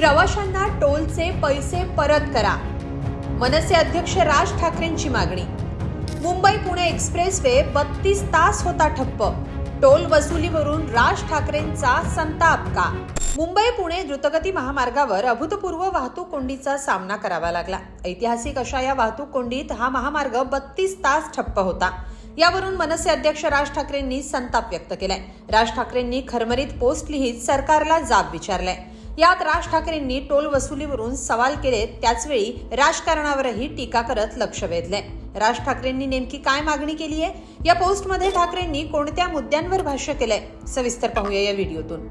प्रवाशांना टोलचे पैसे परत करा. मनसे अध्यक्ष राज ठाकरेंची मागणी. मुंबई पुणे एक्सप्रेसवे 32 तास होता ठप्प. टोल वसुलीवरून राज ठाकरेंचा संताप का? मुंबई पुणे द्रुतगती महामार्गावर अभूतपूर्व वाहतूक कोंडीचा सामना करावा लागला. ऐतिहासिक अशा या वाहतूक कोंडीत हा महामार्ग 32 तास ठप्प होता. यावरून मनसे अध्यक्ष राज ठाकरेंनी संताप व्यक्त केलाय. राज ठाकरेंनी खरमरीत पोस्ट लिहित सरकारला जाब विचारलाय. यात राज ठाकरेंनी टोल वसुलीवरून सवाल केले, त्याचवेळी राजकारणावरही टीका करत लक्ष वेधलंय. राज ठाकरेंनी नेमकी काय मागणी केली आहे? या पोस्टमध्ये ठाकरेंनी कोणत्या मुद्द्यांवर भाष्य केलंय? सविस्तर पाहूया या व्हिडिओतून.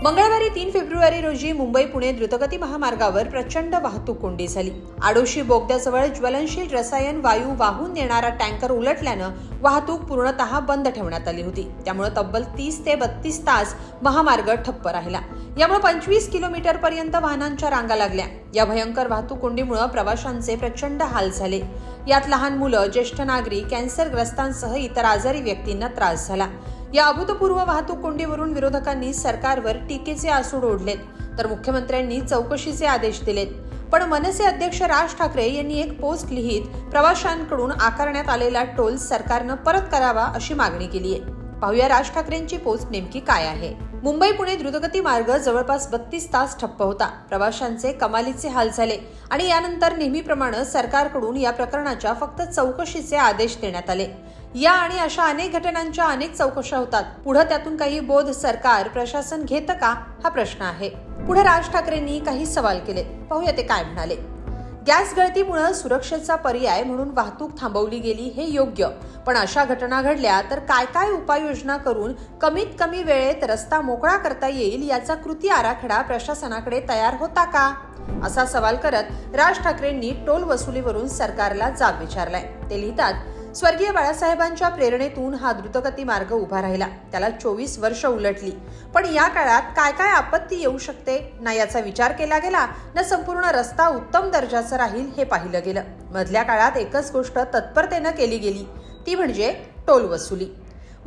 मंगळवारी 3 फेब्रुवारी रोजी मुंबई पुणे द्रुतगती महामार्गावर प्रचंड वाहतूक कोंडी झाली. आडोशी बोगद्याजवळ ज्वलनशील रसायन वायू वाहून नेणारा टँकर उलटल्यानं वाहतूक पूर्णतः बंद ठेवण्यात आली होती. त्यामुळे तब्बल 30 ते 32 तास महामार्ग ठप्प राहिला. यामुळे 25 किलोमीटर पर्यंत वाहनांच्या रांगा लागल्या. या भयंकर वाहतूक कोंडीमुळे प्रवाशांचे प्रचंड हाल झाले. यात लहान मुलं, ज्येष्ठ नागरिक, कॅन्सरग्रस्तांसह इतर आजारी व्यक्तींना त्रास झाला. या अभूतपूर्व वाहतूक कोंडीवरून विरोधकांनी सरकारवर टीकेचे आसूड ओढलेत, तर मुख्यमंत्र्यांनी चौकशीचे आदेश दिलेत. पण मनसे अध्यक्ष राज ठाकरे यांनी एक पोस्ट लिहित प्रवाशांकडून आकारण्यात आलेला टोल सरकारनं परत करावा अशी मागणी केली आहे. पाहूया राज ठाकरेंची पोस्ट नेमकी काय आहे. मुंबई पुणे द्रुतगती मार्ग जवळपास 32 तास ठप्प होता. प्रवाशांचे कमालीचे हाल झाले आणि यानंतर नेहमीप्रमाणे सरकारकडून या प्रकरणाच्या फक्त चौकशीचे आदेश देण्यात आले. या आणि अशा अनेक घटनांच्या अनेक चौकशा होतात. पुढे त्यातून काही बोध सरकार प्रशासन घेतं का, हा प्रश्न आहे. पुढे राज ठाकरेंनी काही सवाल केले. पाहूया ते काय म्हणाले. गॅस गळतीमुळे सुरक्षेचा पर्याय म्हणून वाहतूक थांबवली गेली हे योग्य, पण अशा घटना घडल्या तर काय काय उपाययोजना करून कमीत कमी वेळेत रस्ता मोकळा करता येईल याचा कृती आराखडा प्रशासनाकडे तयार होता का, असा सवाल करत राज ठाकरेंनी टोल वसुलीवरून सरकारला जाब विचारलाय. ते लिहितात, स्वर्गीय बाळासाहेबांच्या प्रेरणेतून हा द्रुतगती मार्ग उभा राहिला. त्याला 24 वर्ष उलटली, पण या काळात काय काय आपत्ती येऊ शकते ना याचा विचार केला गेला, ना संपूर्ण रस्ता उत्तम दर्जाचा राहील हे पाहिलं गेलं. मधल्या काळात एकच गोष्ट तत्परतेनं केली गेली, ती म्हणजे टोल वसुली.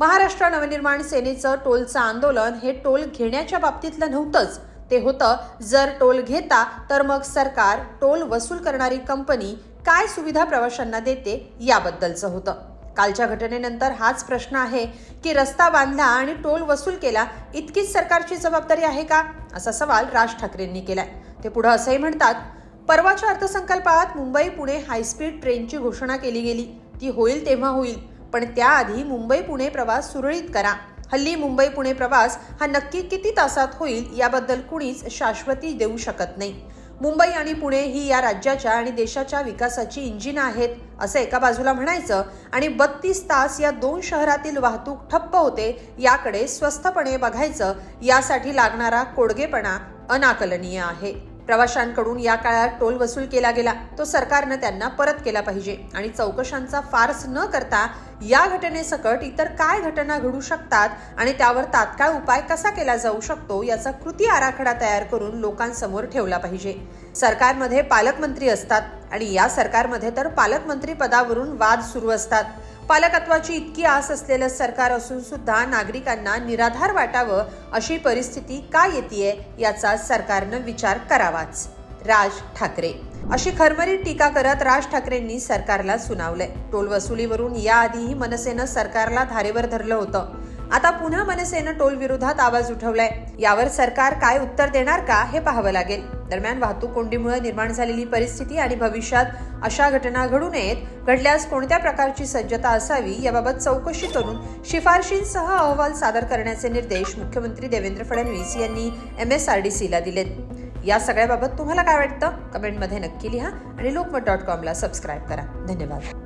महाराष्ट्र नवनिर्माण सेनेचं टोलचं आंदोलन हे टोल घेण्याच्या बाबतीतलं नव्हतंच. ते होतं, जर टोल घेता तर मग सरकार, टोल वसूल करणारी कंपनी काय सुविधा प्रवाशांना देते याबद्दलचं होतं. कालच्या घटनेनंतर हाच प्रश्न आहे की रस्ता बांधला आणि टोल वसूल केला, इतकीच सरकारची जबाबदारी आहे का, असा सवाल राज ठाकरेंनी केलाय. ते पुढे असंही म्हणतात, परवाच्या अर्थसंकल्पात मुंबई पुणे हायस्पीड ट्रेनची घोषणा केली गेली. ती होईल तेव्हा होईल, पण त्याआधी मुंबई पुणे प्रवास सुरळीत करा. हल्ली मुंबई पुणे प्रवास हा नक्की किती तासात होईल याबद्दल कुणीच शाश्वती देऊ शकत नाही. मुंबई आणि पुणे ही या राज्याच्या आणि देशाच्या विकासाची इंजिन आहेत असं एका बाजूला म्हणायचं आणि 32 तास या दोन शहरातील वाहतूक ठप्प होते याकडे स्वस्थपणे बघायचं. यासाठी लागणारा कोडगेपणा अनाकलनीय आहे. प्रवाशांकडून या काळात टोल वसूल केला गेला, तो सरकारनं त्यांना परत केला पाहिजे आणि चौकशांचा फार्स न करता या घटनेसकट इतर काय घटना घडू शकतात आणि त्यावर तात्काळ उपाय कसा केला जाऊ शकतो याचा कृती आराखडा तयार करून लोकांसमोर ठेवला पाहिजे. सरकारमध्ये पालकमंत्री असतात आणि या सरकारमध्ये तर पालकमंत्री पदावरून वाद सुरू असतात. पालकत्वाची इतकी आस असलेलं सरकार असून सुद्धा नागरिकांना निराधार वाटावं अशी परिस्थिती का येतेय याचा सरकारनं विचार करावाच. राज ठाकरे अशी खरमरीत टीका करत राज ठाकरेंनी सरकारला सुनावलंय. टोल वसुलीवरून याआधीही मनसेनं सरकारला धारेवर धरलं होतं. आता पुन्हा मनसेनं टोल विरोधात आवाज उठवलाय. यावर सरकार काय उत्तर देणार का हे पाहावं लागेल. दरम्यान वाहतूक कोंडीमुळे निर्माण झालेली परिस्थिती आणि भविष्यात अशा घटना घडू नयेत, घडल्यास कोणत्या प्रकारची सज्जता असावी याबाबत चौकशी करून शिफारशींसह अहवाल सादर करण्याचे निर्देश मुख्यमंत्री देवेंद्र फडणवीस यांनी MSRDCला दिलेत. या सगळ्याबाबत तुम्हाला काय वाटतं? कमेंटमध्ये नक्की लिहा आणि lokmat.com ला सबस्क्राईब करा. धन्यवाद.